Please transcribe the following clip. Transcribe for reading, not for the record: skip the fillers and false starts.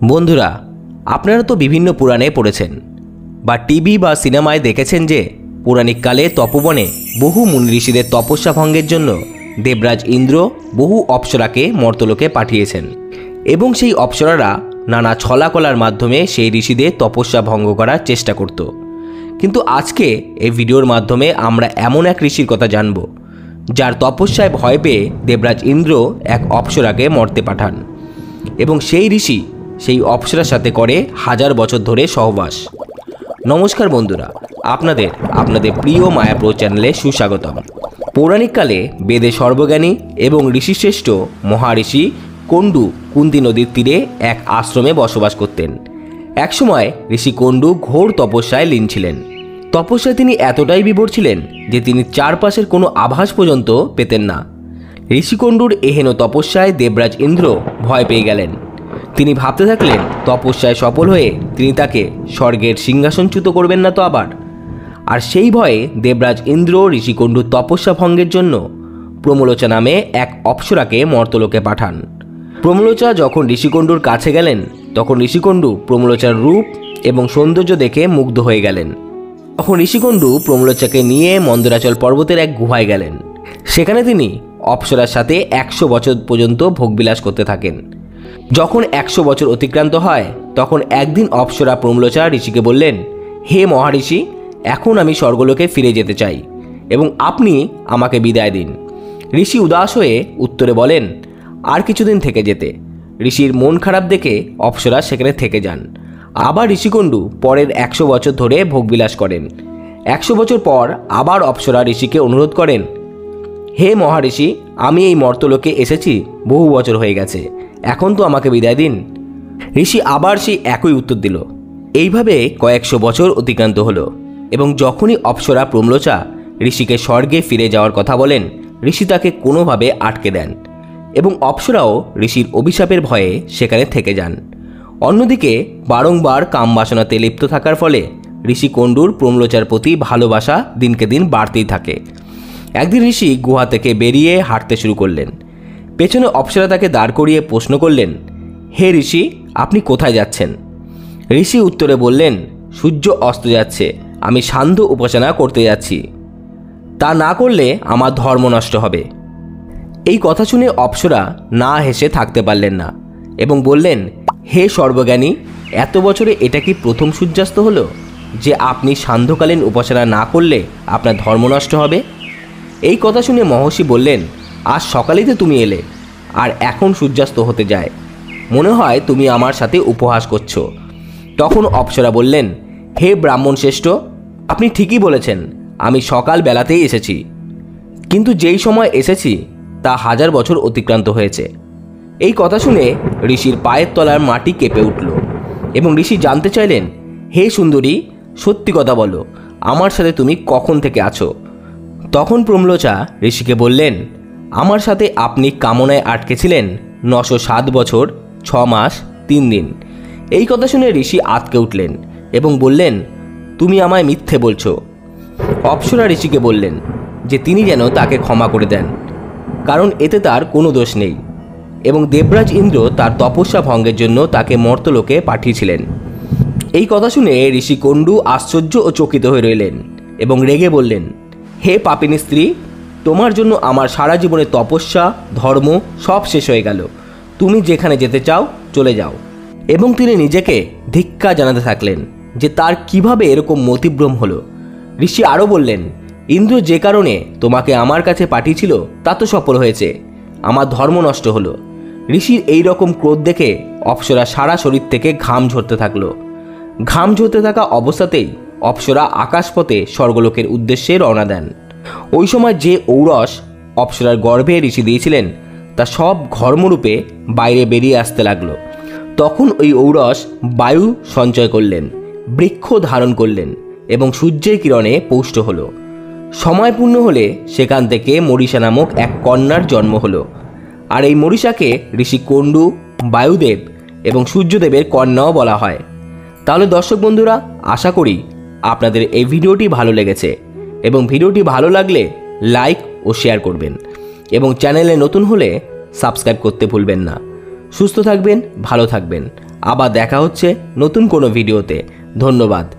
বন্ধুরা, আপনারা তো বিভিন্ন পুরাণে পড়েছেন বা টিভি বা সিনেমায় দেখেছেন যে পৌরাণিক কালে তপবনে বহু মুনি ঋষিদের তপস্যা ভঙ্গের জন্য দেবরাজ ইন্দ্র বহু অপ্সরাকে মর্তলোকে পাঠিয়েছেন এবং সেই অপ্সরারা নানা ছলাকলার মাধ্যমে সেই ঋষিদের তপস্যা ভঙ্গ করার চেষ্টা করত। কিন্তু আজকে এই ভিডিওর মাধ্যমে আমরা এমন এক ঋষির কথা জানব যার তপস্যায় ভয় পেয়ে দেবরাজ ইন্দ্র এক অপ্সরাকে মর্তে পাঠান এবং সেই ঋষি সেই অপ্সরার সাথে করে 1000 বছর ধরে সহবাস। নমস্কার বন্ধুরা, আপনাদের প্রিয় মায়াপ্রো চ্যানেলে সুস্বাগতম। পৌরাণিক কালে বেদে সর্বজ্ঞানী এবং ঋষিশ্রেষ্ঠ মহাঋষি কণ্ডু কুন্তি নদীর তীরে এক আশ্রমে বসবাস করতেন। একসময় ঋষি কণ্ডু ঘোর তপস্যায় লীন ছিলেন। তপস্যায় তিনি এতটাই বিভোর ছিলেন যে তিনি চারপাশের কোনো আভাস পর্যন্ত পেতেন না। ঋষি কণ্ডুর এহেন তপস্যায় দেবরাজ ইন্দ্র ভয় পেয়ে গেলেন। তিনি ভাবতে থাকলেন তপস্যায় সফল হয়ে তিনি তাকে স্বর্গের সিংহাসনচ্যুত করবেন না তো আবার। আর সেই ভয়ে দেবরাজ ইন্দ্র ঋষি কণ্ডুর তপস্যা ভঙ্গের জন্য প্রমলোচা নামে এক অপ্সরাকে মর্তলোকে পাঠান। প্রমলোচা যখন ঋষি কণ্ডুর কাছে গেলেন তখন ঋষি কণ্ডু প্রমলোচার রূপ এবং সৌন্দর্য দেখে মুগ্ধ হয়ে গেলেন। তখন ঋষি কণ্ডু প্রমলোচাকে নিয়ে মন্দরাচল পর্বতের এক গুহায় গেলেন। সেখানে তিনি অপ্সরার সাথে 100 বছর পর্যন্ত ভোগবিলাস করতে থাকেন। যখন 100 বছর অতিক্রান্ত হয় তখন একদিন অপ্সরা প্রমলোচা ঋষিকে বললেন, হে মহাঋষি, এখন আমি স্বর্গলোকে ফিরে যেতে চাই এবং আপনি আমাকে বিদায় দিন। ঋষি উদাস হয়ে উত্তরে বলেন, আর কিছুদিন থেকে যেতে। ঋষির মন খারাপ দেখে অপ্সরা সেখানে থেকে যান। আবার ঋষিকণ্ডু পরের 100 বছর ধরে ভোগবিলাস করেন। 100 বছর পর আবার অপ্সরা ঋষিকে অনুরোধ করেন, হে মহাঋষি, আমি এই মর্তলোকে এসেছি বহু বছর হয়ে গেছে, এখন তো আমাকে বিদায় দিন। ঋষি আবার সেই একই উত্তর দিল। এইভাবে কয়েকশো বছর অতিক্রান্ত হলো এবং যখনই অপ্সরা প্রমলোচা ঋষিকে স্বর্গে ফিরে যাওয়ার কথা বলেন, ঋষি তাকে কোনোভাবে আটকে দেন এবং অপ্সরাও ঋষির অভিশাপের ভয়ে সেখানে থেকে যান। অন্যদিকে বারংবার কামবাসনাতে লিপ্ত থাকার ফলে ঋষি কণ্ডুর প্রমলোচার প্রতি ভালোবাসা দিনকে দিন বাড়তেই থাকে। একদিন ঋষি গুহা থেকে বেরিয়ে হাঁটতে শুরু করলেন। পেছনে অপ্সরা তাকে দাঁড় করিয়ে প্রশ্ন করলেন, হে ঋষি, আপনি কোথায় যাচ্ছেন? ঋষি উত্তরে বললেন, সূর্য অস্ত যাচ্ছে, আমি সান্ধ্য উপাসনা করতে যাচ্ছি, তা না করলে আমার ধর্ম নষ্ট হবে। এই কথা শুনে অপ্সরা না হেসে থাকতে পারলেন না এবং বললেন, হে সর্বজ্ঞানী, এত বছরে এটা কি প্রথম সূর্যাস্ত হলো যে আপনি সান্ধ্যকালীন উপাসনা না করলে আপনার ধর্ম নষ্ট হবে? এই কথা শুনে মহর্ষি বললেন, আজ সকালেই তো তুমি এলে আর এখন সূর্যাস্ত হতে যায়, মনে হয় তুমি আমার সাথে উপহাস করছো। তখন অপ্সরা বললেন, হে ব্রাহ্মণ শ্রেষ্ঠ, আপনি ঠিকই বলেছেন, আমি সকাল বেলাতেই এসেছি, কিন্তু যেই সময় এসেছি তা 1000 বছর অতিক্রান্ত হয়েছে। এই কথা শুনে ঋষির পায়ের তলার মাটি কেঁপে উঠল এবং ঋষি জানতে চাইলেন, হে সুন্দরী, সত্যি কথা বলো, আমার সাথে তুমি কখন থেকে আছো? তখন প্রমলোচা ঋষিকে বললেন, আমার সাথে আপনি কামনায় আটকেছিলেন 907 বছর 6 মাস 3 দিন। এই কথা শুনে ঋষি আঁতকে উঠলেন এবং বললেন, তুমি আমায় মিথ্যে বলছো। অপ্সরা ঋষিকে বললেন যে তিনি যেন তাকে ক্ষমা করে দেন, কারণ এতে তার কোনো দোষ নেই এবং দেবরাজ ইন্দ্র তার তপস্যা ভঙ্গের জন্য তাকে মর্তলোকে পাঠিয়েছিলেন। এই কথা শুনে ঋষি কণ্ডু আশ্চর্য ও চকিত হয়ে রইলেন এবং রেগে বললেন, হে পাপিনী স্ত্রী, তোমার জন্য আমার সারা জীবনের তপস্যা ধর্ম সব শেষ হয়ে গেল, তুমি যেখানে যেতে চাও চলে যাও। এবং তিনি নিজেকে ধিক্কার জানাতে থাকলেন যে তার কিভাবে এরকম মতিভ্রম হলো। ঋষি আরও বললেন, ইন্দ্র যে কারণে তোমাকে আমার কাছে পাঠিয়েছিল তা তো সফল হয়েছে, আমার ধর্ম নষ্ট হলো। ঋষির এই রকম ক্রোধ দেখে অপ্সরা সারা শরীর থেকে ঘাম ঝরতে থাকলো। ঘাম ঝরতে থাকা অবস্থাতেই অপ্সরা আকাশপথে স্বর্গলোকের উদ্দেশ্যে রওনা দেন। ওই সময় যে ঔরস অপ্সরার গর্ভে ঋষি দিয়েছিলেন তা সব ঘর্মরূপে বাইরে বেরিয়ে আসতে লাগলো। তখন ওই ঔরস বায়ু সঞ্চয় করলেন, বৃক্ষ ধারণ করলেন এবং সূর্যের কিরণে পুষ্ট হলো। সময় পূর্ণ হলে সেখান থেকে মরিষা নামক এক কন্যার জন্ম হলো। আর এই মরিষাকে ঋষি কণ্ডু, বায়ুদেব এবং সূর্যদেবের কন্যাও বলা হয়। তাহলে দর্শক বন্ধুরা, আশা করি আপনাদের এই ভিডিওটি ভালো লেগেছে এবং ভিডিওটি ভালো লাগলে লাইক ও শেয়ার করবেন এবং চ্যানেলে নতুন হলে সাবস্ক্রাইব করতে ভুলবেন না। সুস্থ থাকবেন, ভালো থাকবেন। আবার দেখা হচ্ছে নতুন কোনো ভিডিওতে। ধন্যবাদ।